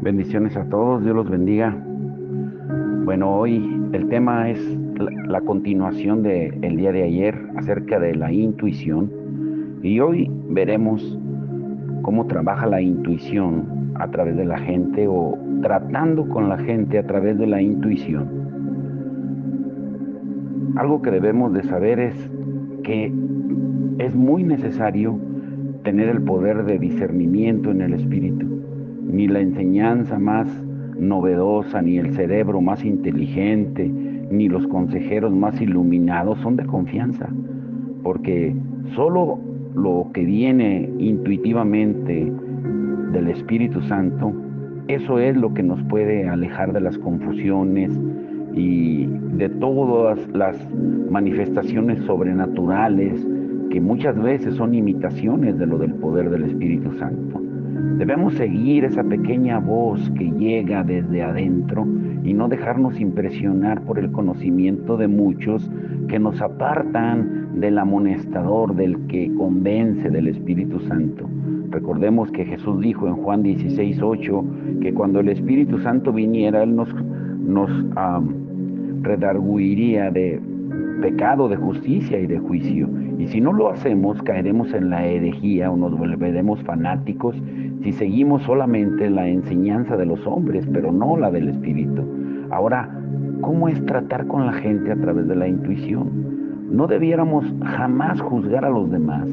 Bendiciones a todos, Dios los bendiga. Bueno, hoy el tema es la continuación del día de ayer acerca de la intuición, y hoy veremos cómo trabaja la intuición a través de la gente o tratando con la gente a través de la intuición. Algo que debemos de saber es que es muy necesario tener el poder de discernimiento en el espíritu. Ni la enseñanza más novedosa, ni el cerebro más inteligente, ni los consejeros más iluminados son de confianza, porque solo lo que viene intuitivamente del Espíritu Santo, eso es lo que nos puede alejar de las confusiones y de todas las manifestaciones sobrenaturales que muchas veces son imitaciones de lo del poder del Espíritu Santo. Debemos seguir esa pequeña voz que llega desde adentro y no dejarnos impresionar por el conocimiento de muchos que nos apartan del amonestador, del que convence, del Espíritu Santo. Recordemos que Jesús dijo en Juan 16:8 que cuando el Espíritu Santo viniera, Él nos redarguiría de pecado, de justicia y de juicio. Y si no lo hacemos, caeremos en la herejía o nos volveremos fanáticos si seguimos solamente la enseñanza de los hombres, pero no la del Espíritu. Ahora, ¿cómo es tratar con la gente a través de la intuición? No debiéramos jamás juzgar a los demás,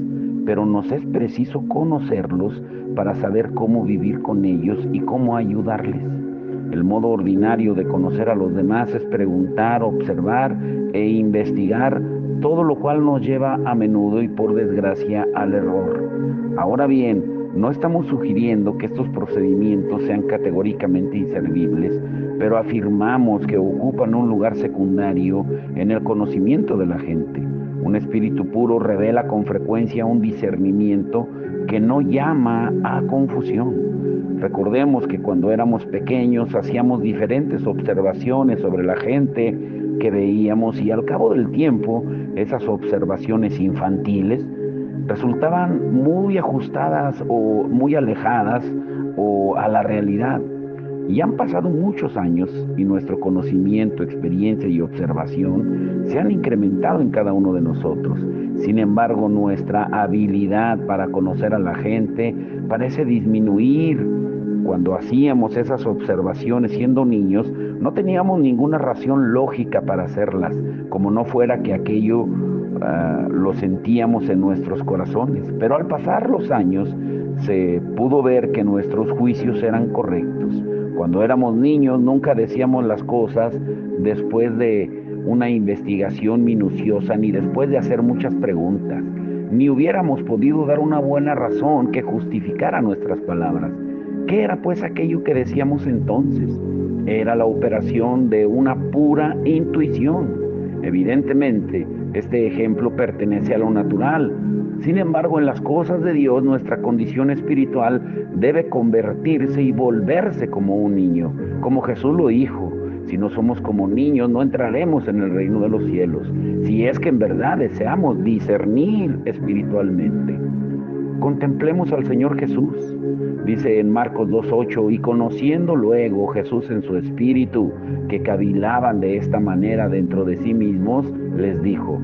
pero nos es preciso conocerlos para saber cómo vivir con ellos y cómo ayudarles. El modo ordinario de conocer a los demás es preguntar, observar e investigar, todo lo cual nos lleva a menudo y por desgracia al error. Ahora bien, no estamos sugiriendo que estos procedimientos sean categóricamente inservibles, pero afirmamos que ocupan un lugar secundario en el conocimiento de la gente. Un espíritu puro revela con frecuencia un discernimiento que no llama a confusión. Recordemos que cuando éramos pequeños hacíamos diferentes observaciones sobre la gente que veíamos, y al cabo del tiempo esas observaciones infantiles resultaban muy ajustadas o muy alejadas o a la realidad. Y han pasado muchos años y nuestro conocimiento, experiencia y observación se han incrementado en cada uno de nosotros. Sin embargo, nuestra habilidad para conocer a la gente parece disminuir. Cuando hacíamos esas observaciones siendo niños, no teníamos ninguna razón lógica para hacerlas, como no fuera que aquello lo sentíamos en nuestros corazones. Pero al pasar los años, se pudo ver que nuestros juicios eran correctos. Cuando éramos niños, nunca decíamos las cosas después de una investigación minuciosa, ni después de hacer muchas preguntas, ni hubiéramos podido dar una buena razón que justificara nuestras palabras. ¿Qué era pues aquello que decíamos entonces? Era la operación de una pura intuición. Evidentemente, este ejemplo pertenece a lo natural. Sin embargo, en las cosas de Dios, nuestra condición espiritual debe convertirse y volverse como un niño, como Jesús lo dijo. Si no somos como niños, no entraremos en el reino de los cielos, si es que en verdad deseamos discernir espiritualmente. Contemplemos al Señor Jesús. Dice en Marcos 2:8, y conociendo luego Jesús en su espíritu que cavilaban de esta manera dentro de sí mismos, les dijo: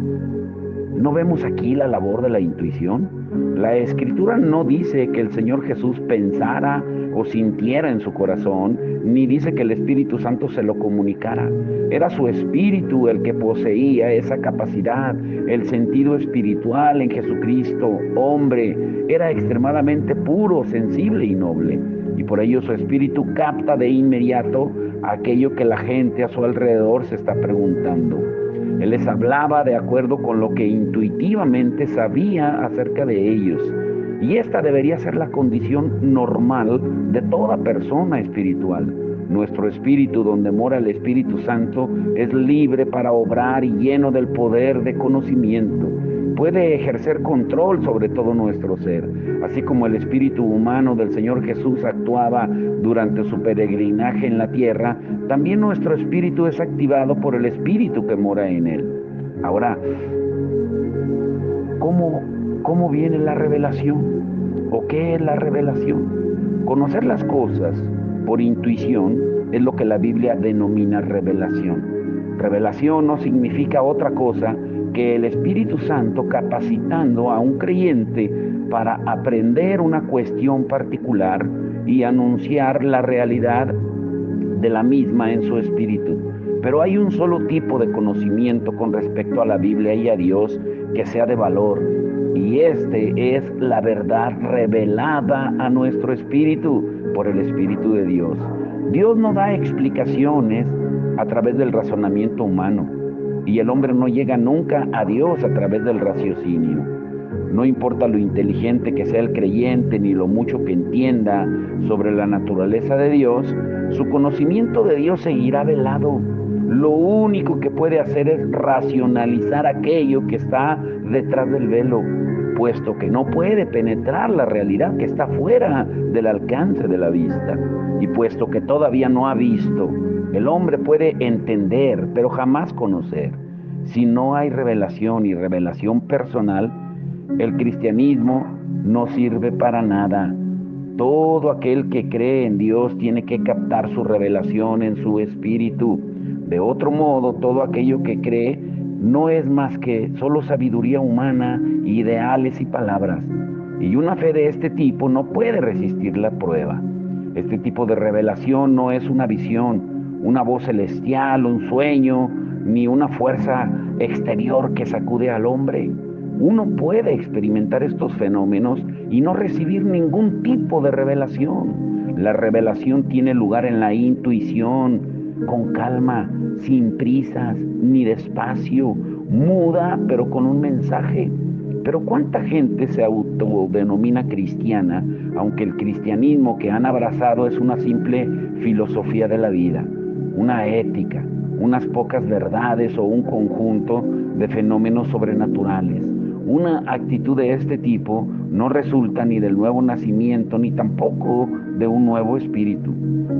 ¿no vemos aquí la labor de la intuición? La Escritura no dice que el Señor Jesús pensara o sintiera en su corazón, ni dice que el Espíritu Santo se lo comunicara. Era su espíritu el que poseía esa capacidad. El sentido espiritual en Jesucristo, hombre, era extremadamente puro, sensible y noble. Y por ello su espíritu capta de inmediato aquello que la gente a su alrededor se está preguntando. Él les hablaba de acuerdo con lo que intuitivamente sabía acerca de ellos. Y esta debería ser la condición normal de toda persona espiritual. Nuestro espíritu, donde mora el Espíritu Santo, es libre para obrar y lleno del poder de conocimiento. Puede ejercer control sobre todo nuestro ser, así como el espíritu humano del Señor Jesús actuaba durante su peregrinaje en la tierra. También nuestro espíritu es activado por el espíritu que mora en él. Ahora, ¿cómo viene la revelación? ¿O qué es la revelación? Conocer las cosas por intuición es lo que la Biblia denomina revelación. Revelación no significa otra cosa que el Espíritu Santo capacitando a un creyente para aprender una cuestión particular y anunciar la realidad de la misma en su espíritu. Pero hay un solo tipo de conocimiento con respecto a la Biblia y a Dios que sea de valor, y este es la verdad revelada a nuestro espíritu por el Espíritu de Dios. Dios no da explicaciones a través del razonamiento humano, y el hombre no llega nunca a Dios a través del raciocinio. No importa lo inteligente que sea el creyente ni lo mucho que entienda sobre la naturaleza de Dios, su conocimiento de Dios seguirá velado. Lo único que puede hacer es racionalizar aquello que está detrás del velo, puesto que no puede penetrar la realidad que está fuera del alcance de la vista. Y puesto que todavía no ha visto, el hombre puede entender, pero jamás conocer. Si no hay revelación y revelación personal, el cristianismo no sirve para nada. Todo aquel que cree en Dios tiene que captar su revelación en su espíritu. De otro modo, todo aquello que cree no es más que solo sabiduría humana, ideales y palabras. Y una fe de este tipo no puede resistir la prueba. Este tipo de revelación no es una visión, una voz celestial, un sueño, ni una fuerza exterior que sacude al hombre. Uno puede experimentar estos fenómenos y no recibir ningún tipo de revelación. La revelación tiene lugar en la intuición, con calma, sin prisas, ni despacio, muda, pero con un mensaje. Pero ¿cuánta gente se autodenomina cristiana, aunque el cristianismo que han abrazado es una simple filosofía de la vida, una ética, unas pocas verdades o un conjunto de fenómenos sobrenaturales? Una actitud de este tipo no resulta ni del nuevo nacimiento ni tampoco de un nuevo espíritu.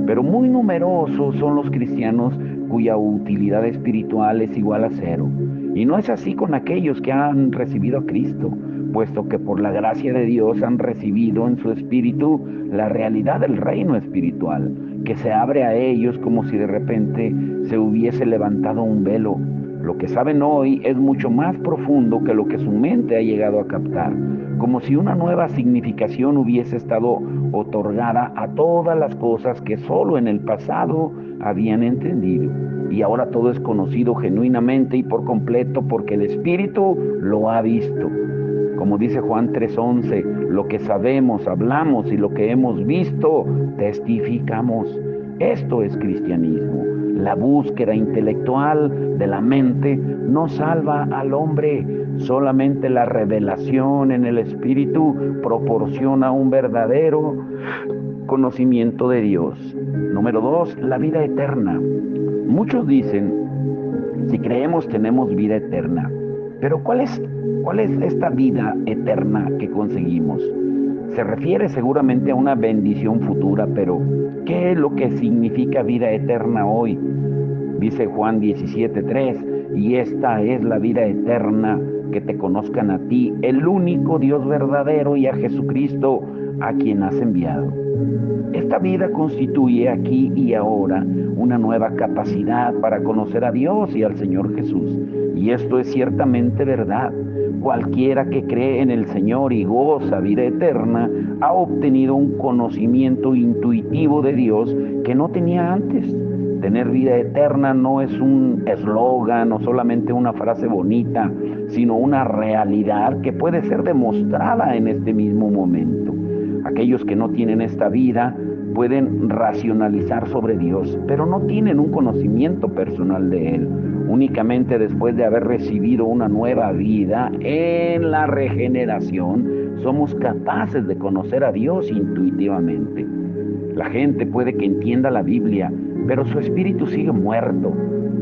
Pero muy numerosos son los cristianos cuya utilidad espiritual es igual a cero. Y no es así con aquellos que han recibido a Cristo, puesto que por la gracia de Dios han recibido en su espíritu la realidad del reino espiritual, que se abre a ellos como si de repente se hubiese levantado un velo. Lo que saben hoy es mucho más profundo que lo que su mente ha llegado a captar, como si una nueva significación hubiese estado otorgada a todas las cosas que solo en el pasado habían entendido. Y ahora todo es conocido genuinamente y por completo porque el Espíritu lo ha visto. Como dice Juan 3:11, lo que sabemos, hablamos, y lo que hemos visto, testificamos. Esto es cristianismo. La búsqueda intelectual de la mente no salva al hombre. Solamente la revelación en el Espíritu proporciona un verdadero conocimiento de Dios. Número 2, la vida eterna. Muchos dicen, si creemos tenemos vida eterna. Pero ¿cuál es esta vida eterna que conseguimos? Se refiere seguramente a una bendición futura, pero ¿qué es lo que significa vida eterna hoy? Dice Juan 17:3, y esta es la vida eterna, que te conozcan a ti, el único Dios verdadero, y a Jesucristo, a quien has enviado. Esta vida constituye aquí y ahora una nueva capacidad para conocer a Dios y al Señor Jesús. Y esto es ciertamente verdad. Cualquiera que cree en el Señor y goza vida eterna ha obtenido un conocimiento intuitivo de Dios que no tenía antes. Tener vida eterna no es un eslogan o solamente una frase bonita, sino una realidad que puede ser demostrada en este mismo momento. Aquellos que no tienen esta vida pueden racionalizar sobre Dios, pero no tienen un conocimiento personal de Él. Únicamente después de haber recibido una nueva vida en la regeneración, somos capaces de conocer a Dios intuitivamente. La gente puede que entienda la Biblia, pero su espíritu sigue muerto.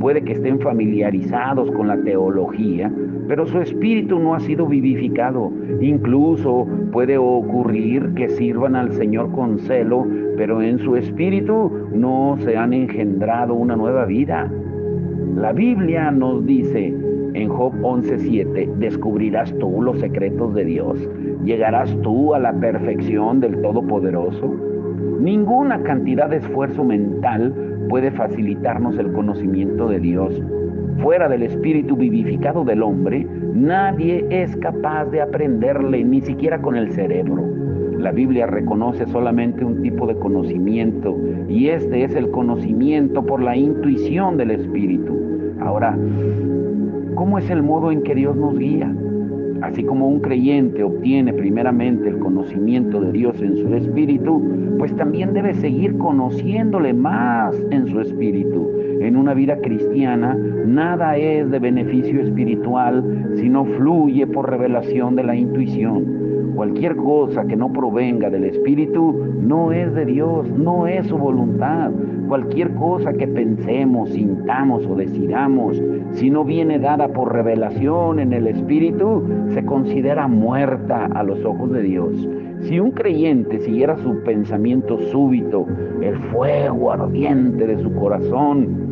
Puede que estén familiarizados con la teología, pero su espíritu no ha sido vivificado. Incluso puede ocurrir que sirvan al Señor con celo, pero en su espíritu no se han engendrado una nueva vida. La Biblia nos dice en Job 11:7, ¿descubrirás tú los secretos de Dios? ¿Llegarás tú a la perfección del Todopoderoso? Ninguna cantidad de esfuerzo mental puede facilitarnos el conocimiento de Dios. Fuera del espíritu vivificado del hombre, nadie es capaz de aprenderle, ni siquiera con el cerebro. La Biblia reconoce solamente un tipo de conocimiento, y este es el conocimiento por la intuición del espíritu. Ahora, ¿cómo es el modo en que Dios nos guía? Así como un creyente obtiene primeramente el conocimiento de Dios en su espíritu, pues también debe seguir conociéndole más en su espíritu. En una vida cristiana, nada es de beneficio espiritual si no fluye por revelación de la intuición. Cualquier cosa que no provenga del Espíritu no es de Dios, no es su voluntad. Cualquier cosa que pensemos, sintamos o decidamos, si no viene dada por revelación en el Espíritu, se considera muerta a los ojos de Dios. Si un creyente siguiera su pensamiento súbito, el fuego ardiente de su corazón,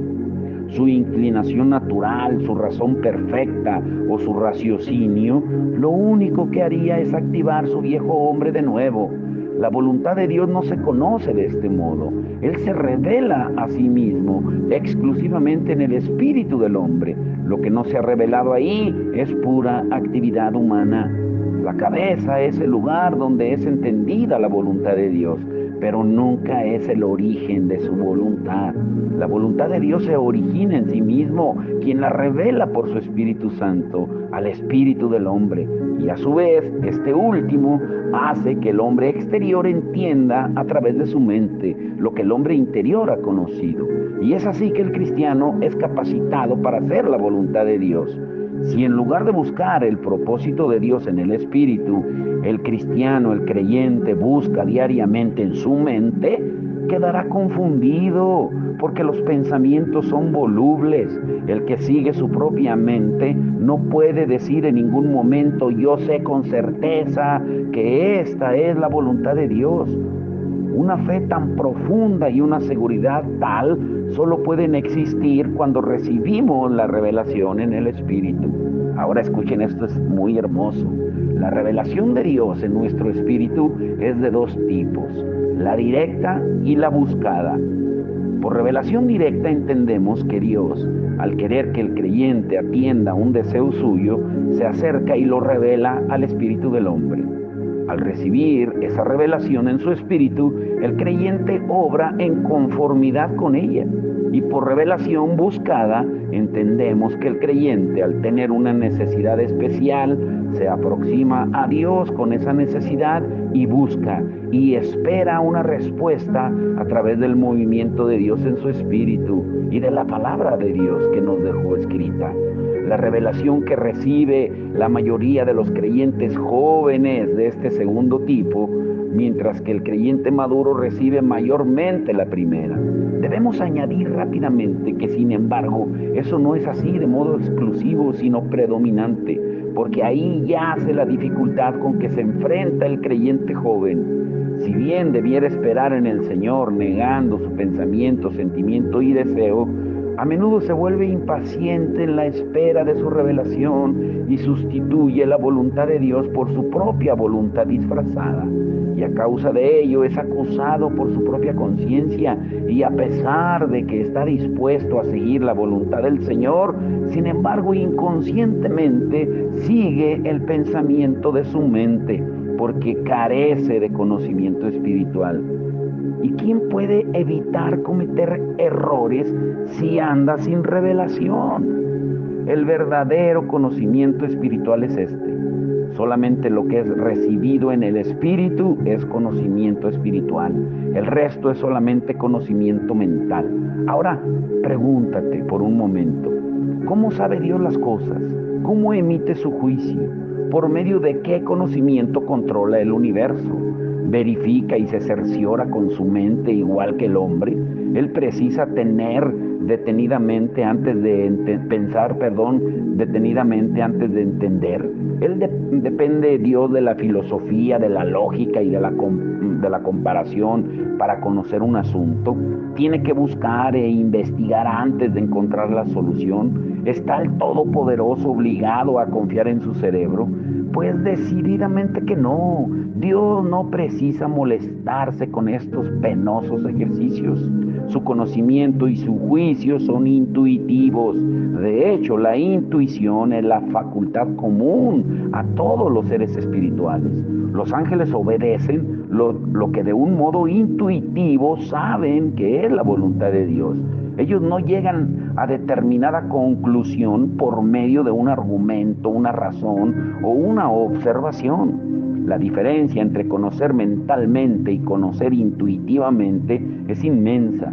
su inclinación natural, su razón perfecta o su raciocinio, lo único que haría es activar su viejo hombre de nuevo. La voluntad de Dios no se conoce de este modo. Él se revela a sí mismo exclusivamente en el espíritu del hombre. Lo que no se ha revelado ahí es pura actividad humana. La cabeza es el lugar donde es entendida la voluntad de Dios, pero nunca es el origen de su voluntad. La voluntad de Dios se origina en sí mismo, quien la revela por su Espíritu Santo al espíritu del hombre. Y a su vez, este último hace que el hombre exterior entienda a través de su mente lo que el hombre interior ha conocido. Y es así que el cristiano es capacitado para hacer la voluntad de Dios. Si en lugar de buscar el propósito de Dios en el Espíritu, el cristiano, el creyente, busca diariamente en su mente, quedará confundido, porque los pensamientos son volubles. El que sigue su propia mente no puede decir en ningún momento: yo sé con certeza que esta es la voluntad de Dios. Una fe tan profunda y una seguridad tal solo pueden existir cuando recibimos la revelación en el Espíritu. Ahora escuchen, esto es muy hermoso. La revelación de Dios en nuestro espíritu es de dos tipos: la directa y la buscada. Por revelación directa entendemos que Dios, al querer que el creyente atienda un deseo suyo, se acerca y lo revela al espíritu del hombre. Al recibir esa revelación en su espíritu, el creyente obra en conformidad con ella. Y por revelación buscada, entendemos que el creyente, al tener una necesidad especial, se aproxima a Dios con esa necesidad y busca y espera una respuesta a través del movimiento de Dios en su espíritu y de la palabra de Dios que nos dejó escrita. La revelación que recibe la mayoría de los creyentes jóvenes de este segundo tipo, mientras que el creyente maduro recibe mayormente la primera. Debemos añadir rápidamente que, sin embargo, eso no es así de modo exclusivo, sino predominante, porque ahí yace la dificultad con que se enfrenta el creyente joven. Si bien debiera esperar en el Señor, negando su pensamiento, sentimiento y deseo, a menudo se vuelve impaciente en la espera de su revelación y sustituye la voluntad de Dios por su propia voluntad disfrazada. Y a causa de ello es acusado por su propia conciencia, y a pesar de que está dispuesto a seguir la voluntad del Señor, sin embargo inconscientemente sigue el pensamiento de su mente, porque carece de conocimiento espiritual. ¿Y quién puede evitar cometer errores si anda sin revelación? El verdadero conocimiento espiritual es este. Solamente lo que es recibido en el Espíritu es conocimiento espiritual. El resto es solamente conocimiento mental. Ahora, pregúntate por un momento: ¿cómo sabe Dios las cosas? ¿Cómo emite su juicio? ¿Por medio de qué conocimiento controla el universo? ¿Verifica y se cerciora con su mente igual que el hombre? Él precisa tener detenidamente antes de detenidamente antes de entender. Él depende Dios de la filosofía, de la lógica y de la comparación para conocer un asunto. Tiene que buscar e investigar antes de encontrar la solución. ¿Está el Todopoderoso obligado a confiar en su cerebro? Pues decididamente que no. Dios no precisa molestarse con estos penosos ejercicios. Su conocimiento y su juicio son intuitivos. De hecho, la intuición es la facultad común a todos los seres espirituales. Los ángeles obedecen lo que de un modo intuitivo saben que es la voluntad de Dios. Ellos no llegan a determinada conclusión por medio de un argumento, una razón o una observación. La diferencia entre conocer mentalmente y conocer intuitivamente es inmensa.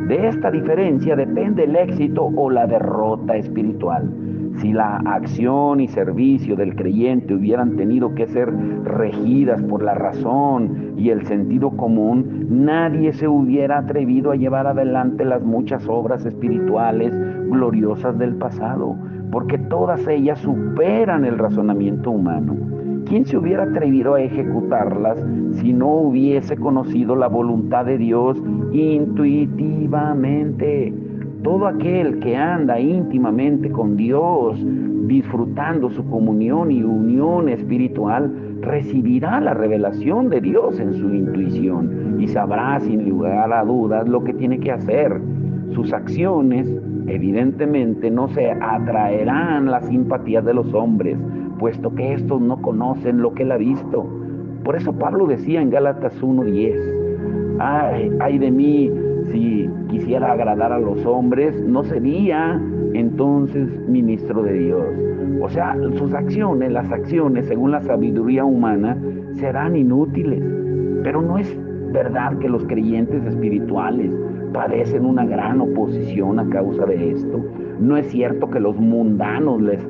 De esta diferencia depende el éxito o la derrota espiritual. Si la acción y servicio del creyente hubieran tenido que ser regidas por la razón y el sentido común, nadie se hubiera atrevido a llevar adelante las muchas obras espirituales gloriosas del pasado, porque todas ellas superan el razonamiento humano. ¿Quién se hubiera atrevido a ejecutarlas si no hubiese conocido la voluntad de Dios intuitivamente? Todo aquel que anda íntimamente con Dios, disfrutando su comunión y unión espiritual, recibirá la revelación de Dios en su intuición y sabrá sin lugar a dudas lo que tiene que hacer. Sus acciones, evidentemente, no se atraerán las simpatías de los hombres, puesto que estos no conocen lo que él ha visto. Por eso Pablo decía en Gálatas 1:10, ay de mí, si quisiera agradar a los hombres, no sería entonces ministro de Dios. O sea, sus acciones, las acciones, según la sabiduría humana, serán inútiles. Pero no es verdad que los creyentes espirituales padecen una gran oposición a causa de esto. No es cierto que los mundanos les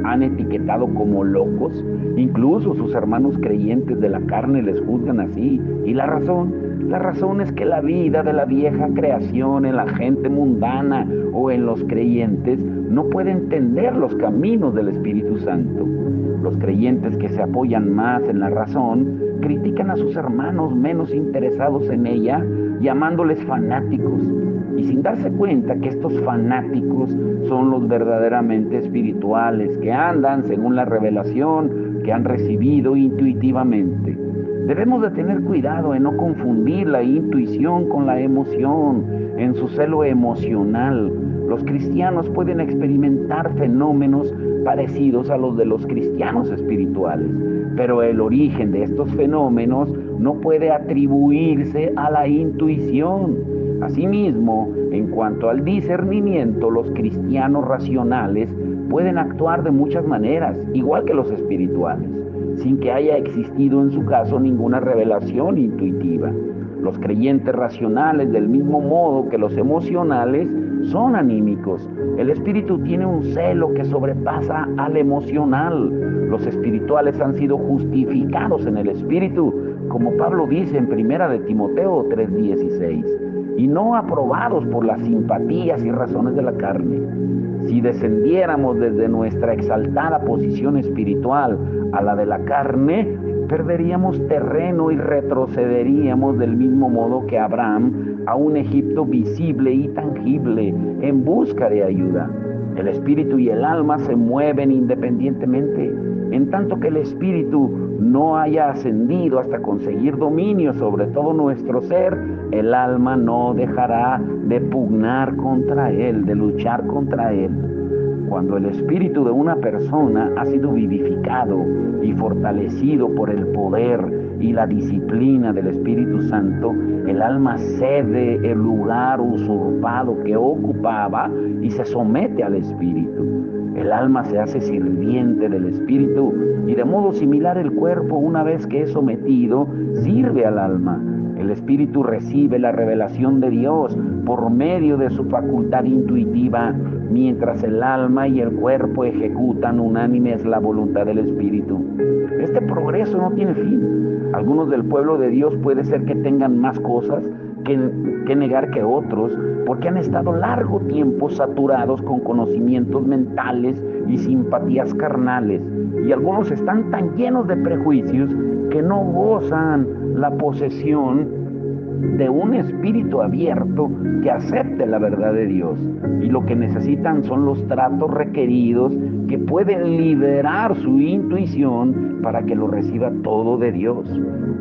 han etiquetado como locos. Incluso sus hermanos creyentes de la carne les juzgan así. ¿Y la razón? La razón es que la vida de la vieja creación en la gente mundana o en los creyentes no puede entender los caminos del Espíritu Santo. Los creyentes que se apoyan más en la razón critican a sus hermanos menos interesados en ella, llamándoles fanáticos, y sin darse cuenta que estos fanáticos son los verdaderamente espirituales, que andan según la revelación que han recibido intuitivamente. Debemos de tener cuidado en no confundir la intuición con la emoción. En su celo emocional, los cristianos pueden experimentar fenómenos parecidos a los de los cristianos espirituales, pero el origen de estos fenómenos no puede atribuirse a la intuición. Asimismo, en cuanto al discernimiento, los cristianos racionales pueden actuar de muchas maneras, igual que los espirituales, sin que haya existido en su caso ninguna revelación intuitiva. Los creyentes racionales, del mismo modo que los emocionales, son anímicos. El espíritu tiene un celo que sobrepasa al emocional. Los espirituales han sido justificados en el espíritu, como Pablo dice en 1 de Timoteo 3:16, y no aprobados por las simpatías y razones de la carne. Si descendiéramos desde nuestra exaltada posición espiritual a la de la carne, perderíamos terreno y retrocederíamos del mismo modo que Abraham a un Egipto visible y tangible en busca de ayuda. El espíritu y el alma se mueven independientemente. En tanto que el espíritu no haya ascendido hasta conseguir dominio sobre todo nuestro ser, el alma no dejará de pugnar contra él, de luchar contra él. Cuando el espíritu de una persona ha sido vivificado y fortalecido por el poder y la disciplina del Espíritu Santo, el alma cede el lugar usurpado que ocupaba y se somete al espíritu. El alma se hace sirviente del espíritu y de modo similar el cuerpo, una vez que es sometido, sirve al alma. El espíritu recibe la revelación de Dios por medio de su facultad intuitiva mientras el alma y el cuerpo ejecutan unánimes la voluntad del Espíritu. Este progreso no tiene fin. Algunos del pueblo de Dios puede ser que tengan más cosas que negar que otros, porque han estado largo tiempo saturados con conocimientos mentales y simpatías carnales, y algunos están tan llenos de prejuicios que no gozan la posesión de un espíritu abierto que acepte la verdad de Dios, y lo que necesitan son los tratos requeridos que pueden liberar su intuición para que lo reciba todo de Dios.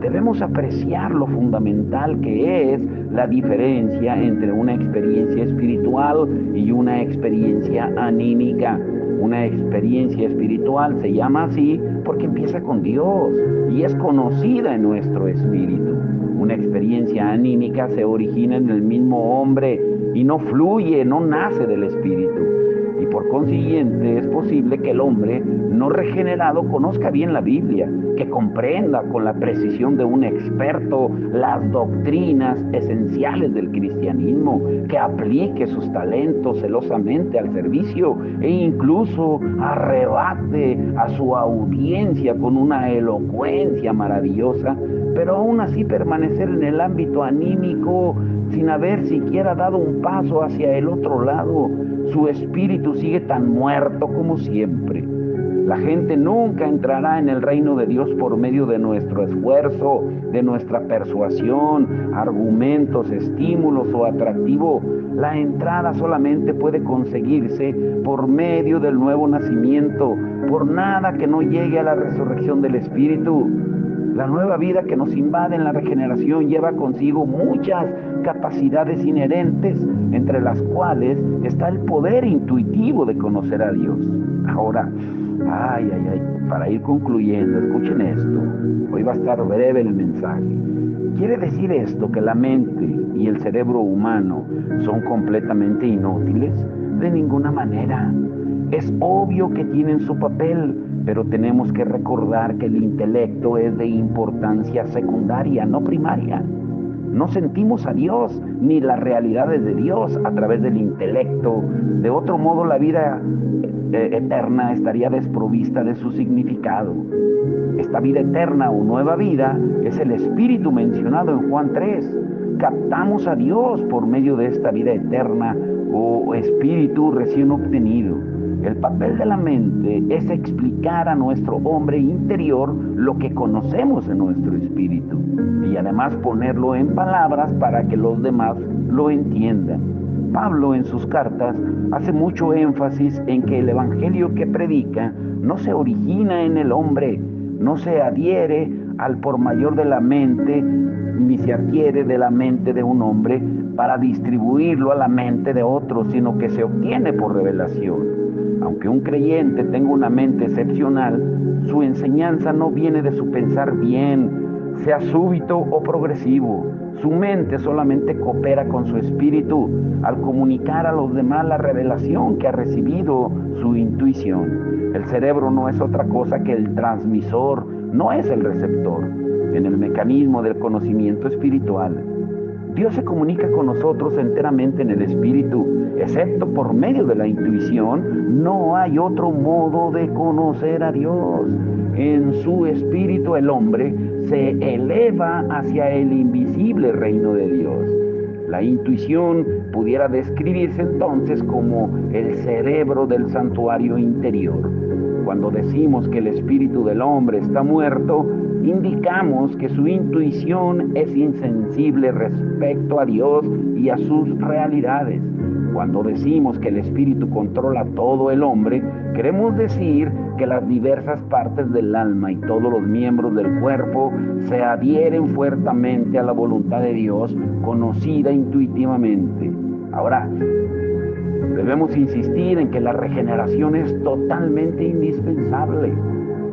Debemos apreciar lo fundamental que es la diferencia entre una experiencia espiritual y una experiencia anímica. Una experiencia espiritual se llama así porque empieza con Dios y es conocida en nuestro espíritu. Una experiencia anímica se origina en el mismo hombre y no fluye, no nace del espíritu. Y por consiguiente es posible que el hombre no regenerado conozca bien la Biblia, que comprenda con la precisión de un experto las doctrinas esenciales del cristianismo, que aplique sus talentos celosamente al servicio e incluso arrebate a su audiencia con una elocuencia maravillosa, pero aún así permanecer en el ámbito anímico sin haber siquiera dado un paso hacia el otro lado. Su espíritu sigue tan muerto como siempre. La gente nunca entrará en el reino de Dios por medio de nuestro esfuerzo, de nuestra persuasión, argumentos, estímulos o atractivo. La entrada solamente puede conseguirse por medio del nuevo nacimiento, por nada que no llegue a la resurrección del espíritu. La nueva vida que nos invade en la regeneración lleva consigo muchas capacidades inherentes, entre las cuales está el poder intuitivo de conocer a Dios. Ahora, para ir concluyendo, escuchen esto. Hoy va a estar breve el mensaje. ¿Quiere decir esto que la mente y el cerebro humano son completamente inútiles? De ninguna manera. Es obvio que tienen su papel, pero tenemos que recordar que el intelecto es de importancia secundaria, no primaria. No sentimos a Dios ni las realidades de Dios a través del intelecto. De otro modo, la vida eterna estaría desprovista de su significado. Esta vida eterna o nueva vida es el espíritu mencionado en Juan 3. Captamos a Dios por medio de esta vida eterna o espíritu recién obtenido. El papel de la mente es explicar a nuestro hombre interior lo que conocemos en nuestro espíritu y además ponerlo en palabras para que los demás lo entiendan. Pablo en sus cartas hace mucho énfasis en que el evangelio que predica no se origina en el hombre, no se adhiere al por mayor de la mente, ni se adquiere de la mente de un hombre para distribuirlo a la mente de otro, sino que se obtiene por revelación. Aunque un creyente tenga una mente excepcional, su enseñanza no viene de su pensar bien, sea súbito o progresivo. Su mente solamente coopera con su espíritu al comunicar a los demás la revelación que ha recibido su intuición. El cerebro no es otra cosa que el transmisor, no es el receptor. En el mecanismo del conocimiento espiritual, Dios se comunica con nosotros enteramente en el espíritu, excepto por medio de la intuición. No hay otro modo de conocer a Dios. En su espíritu el hombre se eleva hacia el invisible reino de Dios. La intuición pudiera describirse entonces como el cerebro del santuario interior. Cuando decimos que el espíritu del hombre está muerto, indicamos que su intuición es insensible respecto a Dios y a sus realidades. Cuando decimos que el espíritu controla todo el hombre, queremos decir que las diversas partes del alma y todos los miembros del cuerpo se adhieren fuertemente a la voluntad de Dios, conocida intuitivamente. Ahora, debemos insistir en que la regeneración es totalmente indispensable.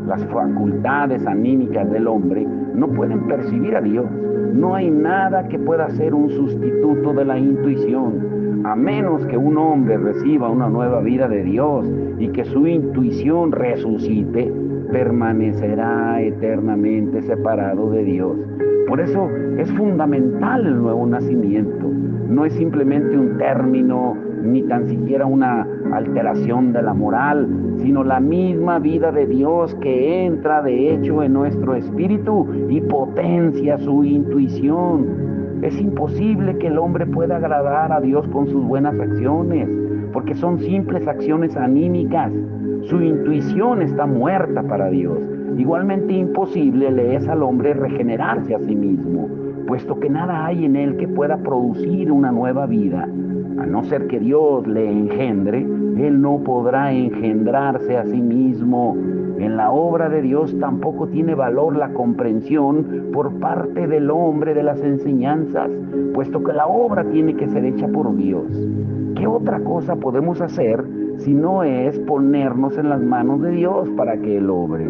Las facultades anímicas del hombre no pueden percibir a Dios. No hay nada que pueda ser un sustituto de la intuición, a menos que un hombre reciba una nueva vida de Dios y que su intuición resucite. permanecerá eternamente separado de Dios. Por eso es fundamental el nuevo nacimiento. No es simplemente un término, ni tan siquiera una alteración de la moral, sino la misma vida de Dios que entra de hecho en nuestro espíritu y potencia su intuición. Es imposible que el hombre pueda agradar a Dios con sus buenas acciones, porque son simples acciones anímicas. Su intuición está muerta para Dios. Igualmente imposible le es al hombre regenerarse a sí mismo, puesto que nada hay en él que pueda producir una nueva vida. A no ser que Dios le engendre, él no podrá engendrarse a sí mismo. En la obra de Dios tampoco tiene valor la comprensión por parte del hombre de las enseñanzas, puesto que la obra tiene que ser hecha por Dios. ¿Qué otra cosa podemos hacer si no es ponernos en las manos de Dios para que Él obre?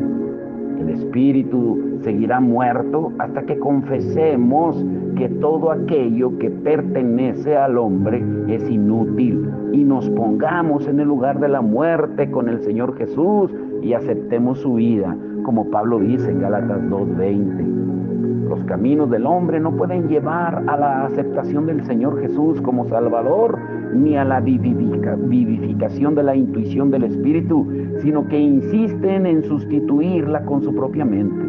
El espíritu seguirá muerto hasta que confesemos que todo aquello que pertenece al hombre es inútil y nos pongamos en el lugar de la muerte con el Señor Jesús y aceptemos su vida, como Pablo dice en Gálatas 2:20. Los caminos del hombre no pueden llevar a la aceptación del Señor Jesús como Salvador, ni a la vivificación de la intuición del Espíritu, sino que insisten en sustituirla con su propia mente.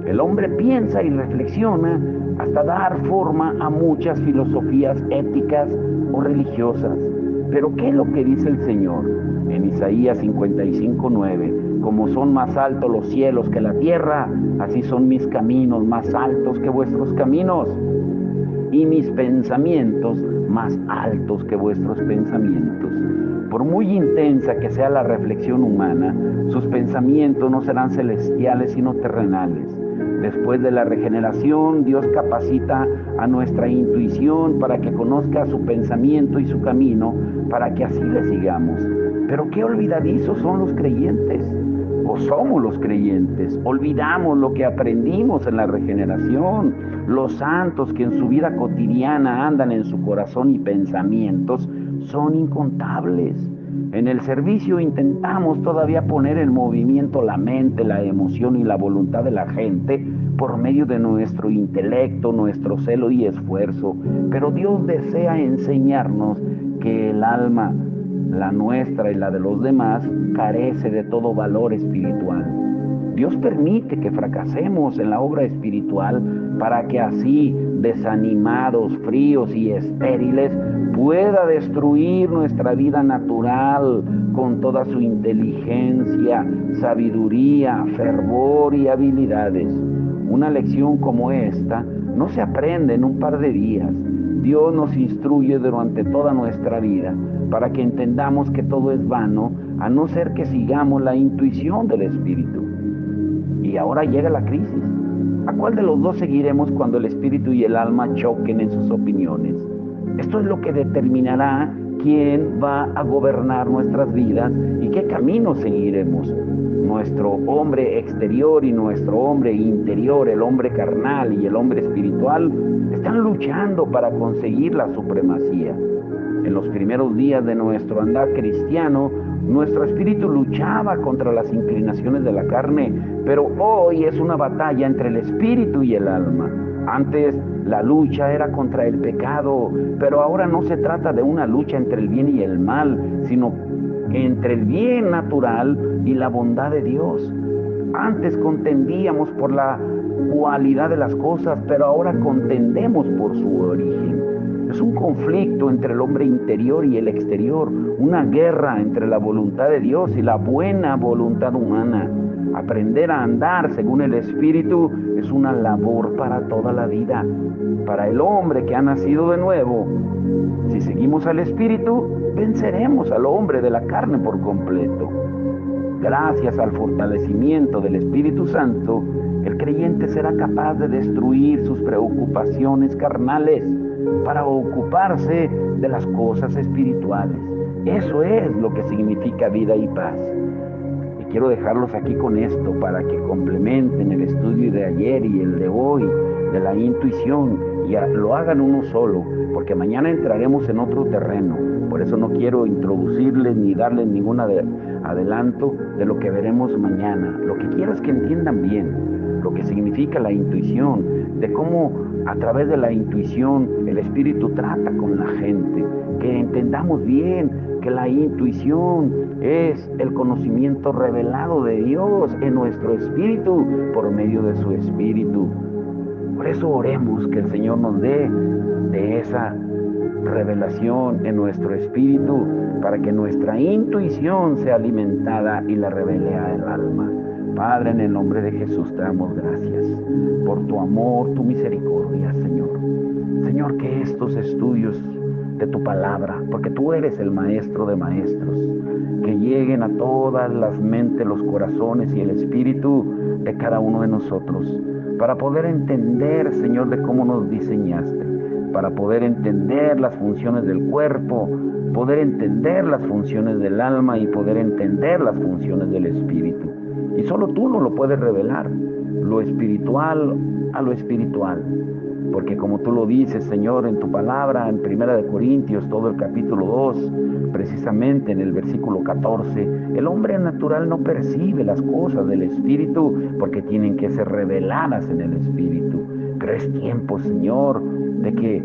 El hombre piensa y reflexiona hasta dar forma a muchas filosofías éticas o religiosas. Pero ¿qué es lo que dice el Señor? En Isaías 55:9, como son más altos los cielos que la tierra, así son mis caminos más altos que vuestros caminos, y mis pensamientos más altos que vuestros pensamientos. Por muy intensa que sea la reflexión humana, sus pensamientos no serán celestiales sino terrenales. Después de la regeneración, Dios capacita a nuestra intuición para que conozca su pensamiento y su camino, para que así le sigamos. Pero qué olvidadizos son los creyentes, o somos los creyentes. Olvidamos lo que aprendimos en la regeneración. Los santos que en su vida cotidiana andan en su corazón y pensamientos son incontables. En el servicio intentamos todavía poner en movimiento la mente, la emoción y la voluntad de la gente por medio de nuestro intelecto, nuestro celo y esfuerzo. Pero Dios desea enseñarnos que el alma, la nuestra y la de los demás, carece de todo valor espiritual. Dios permite que fracasemos en la obra espiritual para que así, desanimados, fríos y estériles, pueda destruir nuestra vida natural con toda su inteligencia, sabiduría, fervor y habilidades. Una lección como esta no se aprende en un par de días. Dios nos instruye durante toda nuestra vida para que entendamos que todo es vano, a no ser que sigamos la intuición del Espíritu. Y ahora llega la crisis. ¿A cuál de los dos seguiremos cuando el espíritu y el alma choquen en sus opiniones? Esto es lo que determinará quién va a gobernar nuestras vidas y qué camino seguiremos. Nuestro hombre exterior y nuestro hombre interior, el hombre carnal y el hombre espiritual, están luchando para conseguir la supremacía. En los primeros días de nuestro andar cristiano, nuestro espíritu luchaba contra las inclinaciones de la carne, pero hoy es una batalla entre el espíritu y el alma. Antes la lucha era contra el pecado, pero ahora no se trata de una lucha entre el bien y el mal, sino entre el bien natural y la bondad de Dios. Antes contendíamos por la cualidad de las cosas, pero ahora contendemos por su origen. Es un conflicto entre el hombre interior y el exterior, una guerra entre la voluntad de Dios y la buena voluntad humana. Aprender a andar según el Espíritu es una labor para toda la vida. Para el hombre que ha nacido de nuevo, si seguimos al Espíritu, venceremos al hombre de la carne por completo. Gracias al fortalecimiento del Espíritu Santo, el creyente será capaz de destruir sus preocupaciones carnales para ocuparse de las cosas espirituales. Eso es lo que significa vida y paz. Y quiero dejarlos aquí con esto para que complementen el estudio de ayer y el de hoy, de la intuición, lo hagan uno solo, porque mañana entraremos en otro terreno. Por eso no quiero introducirles ni darles ningún adelanto de lo que veremos mañana. Lo que quiero es que entiendan bien lo que significa la intuición, de cómo a través de la intuición el Espíritu trata con la gente, que entendamos bien que la intuición es el conocimiento revelado de Dios en nuestro espíritu por medio de su Espíritu. Por eso oremos que el Señor nos dé de esa revelación en nuestro espíritu para que nuestra intuición sea alimentada y la revele al alma. Padre, en el nombre de Jesús te damos gracias por tu amor, tu misericordia, Señor. Señor, que estos estudios de tu palabra, porque tú eres el maestro de maestros, que lleguen a todas las mentes, los corazones y el espíritu de cada uno de nosotros, para poder entender, Señor, de cómo nos diseñaste, para poder entender las funciones del cuerpo, poder entender las funciones del alma y poder entender las funciones del espíritu. Y solo tú nos lo puedes revelar, lo espiritual a lo espiritual. Porque como tú lo dices, Señor, en tu palabra, en 1 Corintios, todo el capítulo 2, precisamente en el versículo 14, el hombre natural no percibe las cosas del Espíritu porque tienen que ser reveladas en el Espíritu. Pero es tiempo, Señor, de que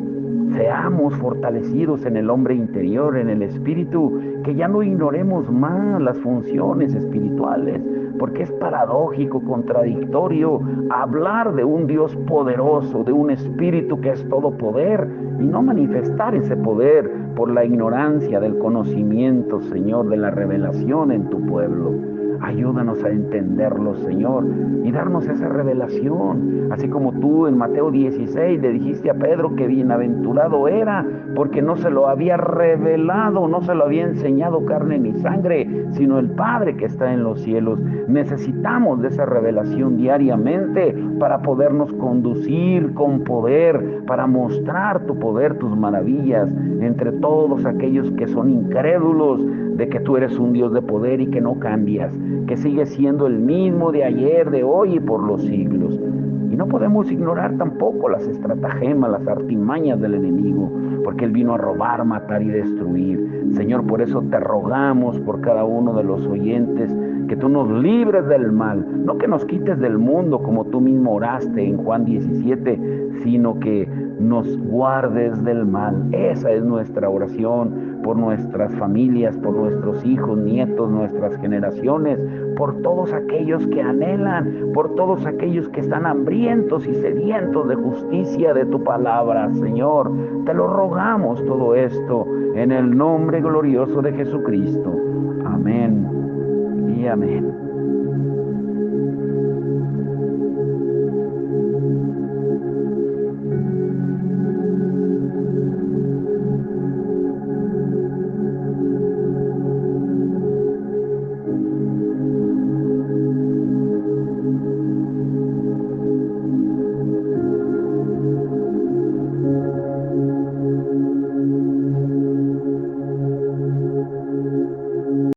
seamos fortalecidos en el hombre interior, en el Espíritu, que ya no ignoremos más las funciones espirituales, porque es paradójico, contradictorio hablar de un Dios poderoso, de un Espíritu que es todo poder, y no manifestar ese poder por la ignorancia del conocimiento, Señor, de la revelación en tu pueblo. Ayúdanos a entenderlo, Señor, y darnos esa revelación. Así como tú en Mateo 16 le dijiste a Pedro que bienaventurado era porque no se lo había revelado, no se lo había enseñado carne ni sangre, sino el Padre que está en los cielos. Necesitamos de esa revelación diariamente para podernos conducir con poder, para mostrar tu poder, tus maravillas entre todos aquellos que son incrédulos de que tú eres un Dios de poder y que no cambias, que sigues siendo el mismo de ayer, de hoy y por los siglos. Y no podemos ignorar tampoco las estratagemas, las artimañas del enemigo, porque él vino a robar, matar y destruir. Señor, por eso te rogamos por cada uno de los oyentes, que tú nos libres del mal, no que nos quites del mundo como tú mismo oraste en Juan 17, sino que nos guardes del mal. Esa es nuestra oración por nuestras familias, por nuestros hijos, nietos, nuestras generaciones, por todos aquellos que anhelan, por todos aquellos que están hambrientos y sedientos de justicia de tu palabra, Señor. Te lo rogamos todo esto en el nombre glorioso de Jesucristo. Amén y amén.